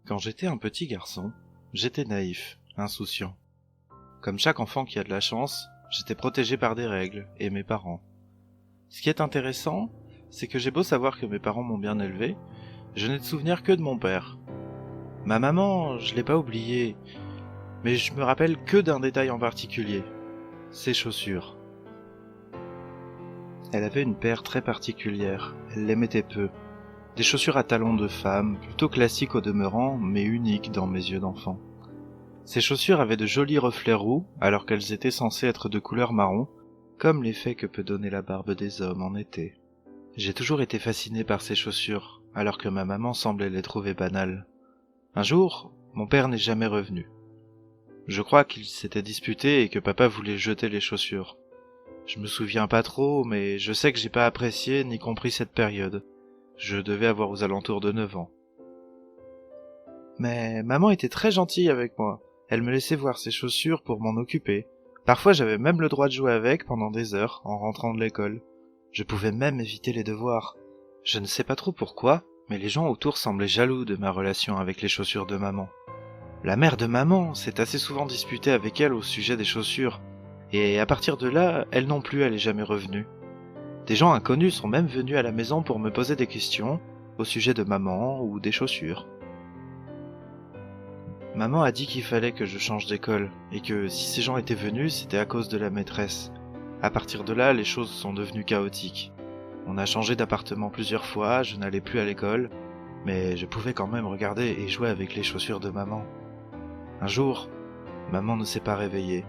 Quand j'étais un petit garçon, j'étais naïf, insouciant. Comme chaque enfant qui a de la chance, j'étais protégé par des règles et mes parents. Ce qui est intéressant, c'est que j'ai beau savoir que mes parents m'ont bien élevé, je n'ai de souvenir que de mon père. Ma maman, je l'ai pas oubliée, mais je me rappelle que d'un détail en particulier, ses chaussures. Elle avait une paire très particulière, elle les mettait peu. Des chaussures à talons de femme, plutôt classiques au demeurant, mais uniques dans mes yeux d'enfant. Ces chaussures avaient de jolis reflets roux, alors qu'elles étaient censées être de couleur marron, comme l'effet que peut donner la barbe des hommes en été. J'ai toujours été fasciné par ces chaussures, alors que ma maman semblait les trouver banales. Un jour, mon père n'est jamais revenu. Je crois qu'ils s'étaient disputés et que papa voulait jeter les chaussures. Je me souviens pas trop, mais je sais que j'ai pas apprécié ni compris cette période. Je devais avoir aux alentours de 9 ans. Mais maman était très gentille avec moi. Elle me laissait voir ses chaussures pour m'en occuper. Parfois j'avais même le droit de jouer avec pendant des heures en rentrant de l'école. Je pouvais même éviter les devoirs. Je ne sais pas trop pourquoi, mais les gens autour semblaient jaloux de ma relation avec les chaussures de maman. La mère de maman s'est assez souvent disputée avec elle au sujet des chaussures, et à partir de là, elle non plus elle est jamais revenue. Des gens inconnus sont même venus à la maison pour me poser des questions au sujet de maman ou des chaussures. Maman a dit qu'il fallait que je change d'école, et que si ces gens étaient venus, c'était à cause de la maîtresse. À partir de là, les choses sont devenues chaotiques. On a changé d'appartement plusieurs fois, je n'allais plus à l'école, mais je pouvais quand même regarder et jouer avec les chaussures de maman. Un jour, maman ne s'est pas réveillée.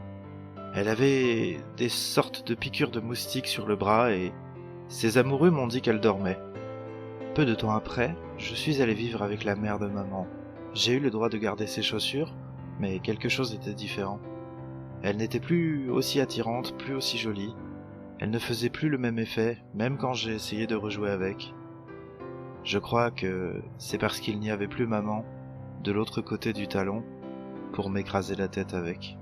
Elle avait des sortes de piqûres de moustiques sur le bras et ses amoureux m'ont dit qu'elle dormait. Peu de temps après, je suis allé vivre avec la mère de maman. J'ai eu le droit de garder ses chaussures, mais quelque chose était différent. Elle n'était plus aussi attirante, plus aussi jolie. Elle ne faisait plus le même effet, même quand j'ai essayé de rejouer avec. Je crois que c'est parce qu'il n'y avait plus maman, de l'autre côté du talon, pour m'écraser la tête avec.